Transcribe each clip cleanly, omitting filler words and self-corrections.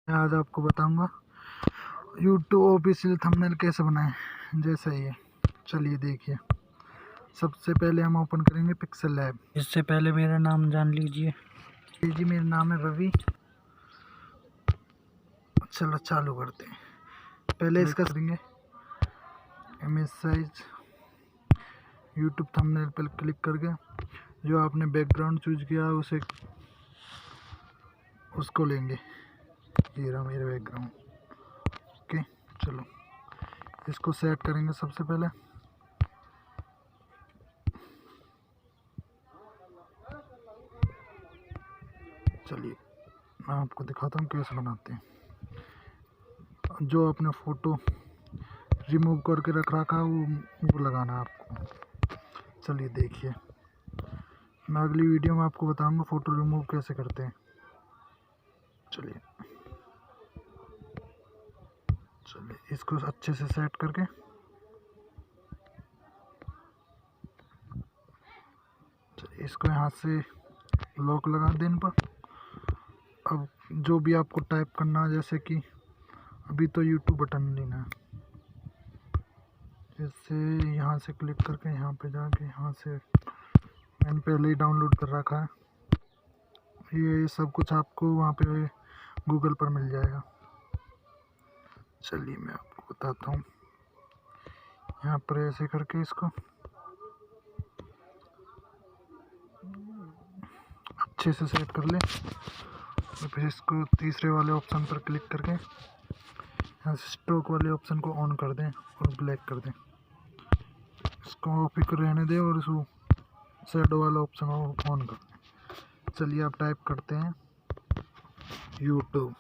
आज आपको बताऊंगा यूट्यूब ऑफिशियल थंबनेल कैसे बनाएं। जैसा ये, चलिए देखिए। सबसे पहले हम ओपन करेंगे पिक्सल लैब। इससे पहले मेरा नाम जान लीजिए। जी मेरा नाम है रवि। चलो चालू करते हैं। पहले इसका करेंगे इमेज साइज। यूट्यूब थंबनेल पर क्लिक करके जो आपने बैकग्राउंड चूज किया है उसको लेंगे। ये रहा मेरा बैकग्राउंड। ओके, चलो इसको सेट करेंगे सबसे पहले। चलिए मैं आपको दिखाता हूँ कैसे बनाते हैं। जो आपने फ़ोटो रिमूव करके रख रखा है वो लगाना है आपको। चलिए देखिए, मैं अगली वीडियो में आपको बताऊंगा फ़ोटो रिमूव कैसे करते हैं। चलिए इसको अच्छे से सेट करके इसको यहाँ से लॉक लगा देने पर अब जो भी आपको टाइप करना है, जैसे कि अभी तो यूट्यूब बटन लेना है। जैसे यहाँ से क्लिक करके यहाँ पे जाके यहाँ से मैंने पहले ही डाउनलोड कर रखा है। ये सब कुछ आपको वहाँ पे गूगल पर मिल जाएगा। चलिए मैं आपको बताता हूँ। यहाँ पर ऐसे करके इसको अच्छे से सेट कर ले और फिर इसको तीसरे वाले ऑप्शन पर क्लिक करके यहाँ से स्ट्रोक वाले ऑप्शन को ऑन कर दें और ब्लैक कर दें। इसको ऑफ ही रहने दें और इसको शैडो वाला ऑप्शन ऑन कर दें। चलिए आप टाइप करते हैं यूट्यूब।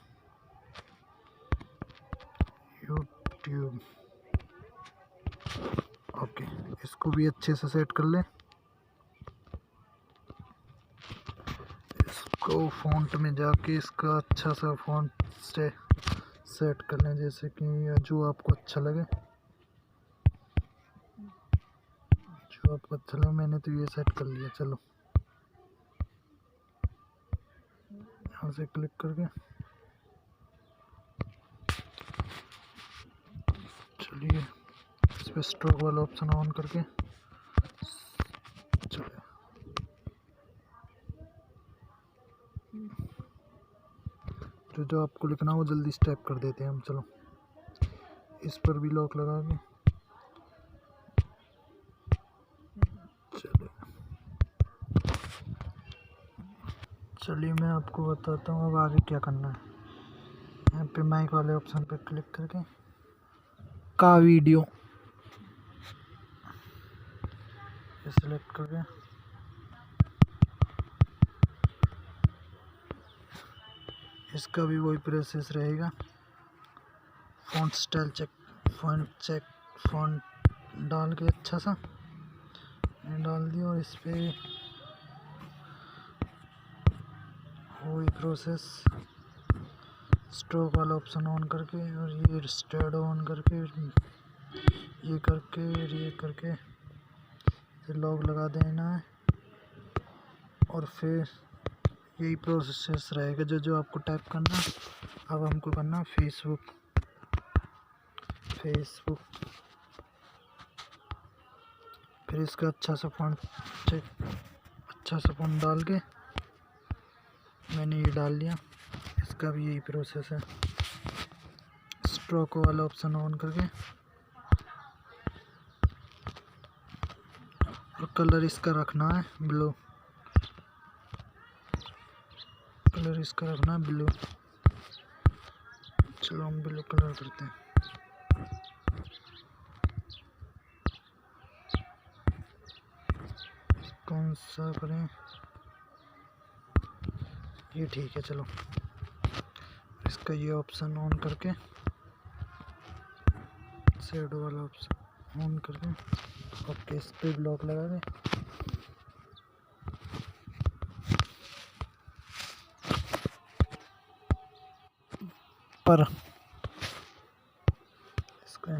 ओके, इसको भी अच्छे से सेट कर लें। इसको फ़ॉन्ट में जाके इसका अच्छा सा फ़ॉन्ट से सेट कर लें, जैसे कि जो आपको अच्छा लगे। मैंने तो ये सेट कर लिया। चलो यहाँ से क्लिक करके चलिए इस पर स्ट्रोक वाला ऑप्शन ऑन करके चलिए जो आपको लिखना हो जल्दी से टाइप कर देते हैं हम। चलो इस पर भी लॉक लगा के चलिए मैं आपको बताता हूँ अब आगे क्या करना है। यहाँ पे माइक वाले ऑप्शन पे क्लिक करके का वीडियो सेलेक्ट करके इसका भी वही प्रोसेस रहेगा। फ़ॉन्ट स्टाइल फ़ॉन्ट डाल के अच्छा सा डाल दिया और इस पे वही प्रोसेस स्ट्रोक वाला ऑप्शन ऑन करके और ये शैडो ऑन करके ये करके लॉक लगा देना है। और फिर यही प्रोसेस रहेगा जो आपको टाइप करना। अब हमको करना फेसबुक। फिर इसका अच्छा सा फ़ॉन्ट डाल के मैंने ये डाल लिया। इसका भी यही प्रोसेस है। स्ट्रोक वाला ऑप्शन ऑन करके और कलर इसका रखना है ब्लू। चलो हम ब्लू कलर करते हैं। कौन सा करें? ये ठीक है। चलो इसका ये ऑप्शन ऑन करके शैडो वाला ऑप्शन ऑन करके ओके इस पे ब्लॉक लगा दें। पर इसको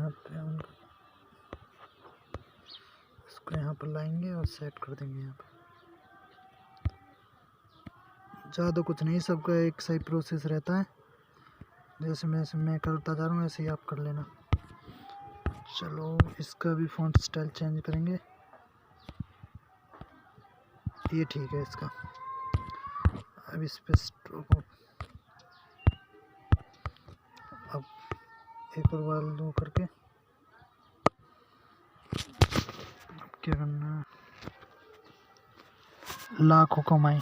यहाँ पर लाएंगे और सेट कर देंगे। यहाँ पर ज़्यादा कुछ नहीं, सबका एक सही प्रोसेस रहता है। जैसे मैं करता जा रहा हूँ ऐसे ही आप कर लेना। चलो इसका भी फ़ॉन्ट स्टाइल चेंज करेंगे, ये ठीक है इसका। अब इस पे स्ट्रोक, अब एक और बार दो करके क्या करना है, लाखों कमाई।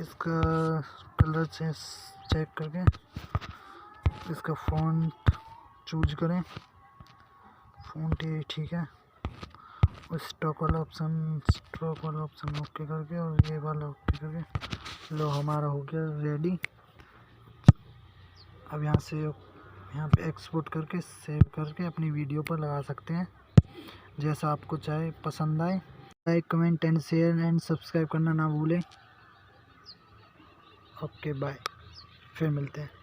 इसका कलर चेक करके इसका फ़ॉन्ट चूज करें, फ़ॉन्ट ये ठीक है। और स्ट्रोक वाला ऑप्शन ओके करके और ये वाला ओके करके, लो हमारा हो गया रेडी। अब यहाँ पे एक्सपोर्ट करके सेव करके अपनी वीडियो पर लगा सकते हैं, जैसा आपको चाहे पसंद आए। Like comment and share and subscribe करना ना भूलें। ओके बाय, फिर मिलते हैं।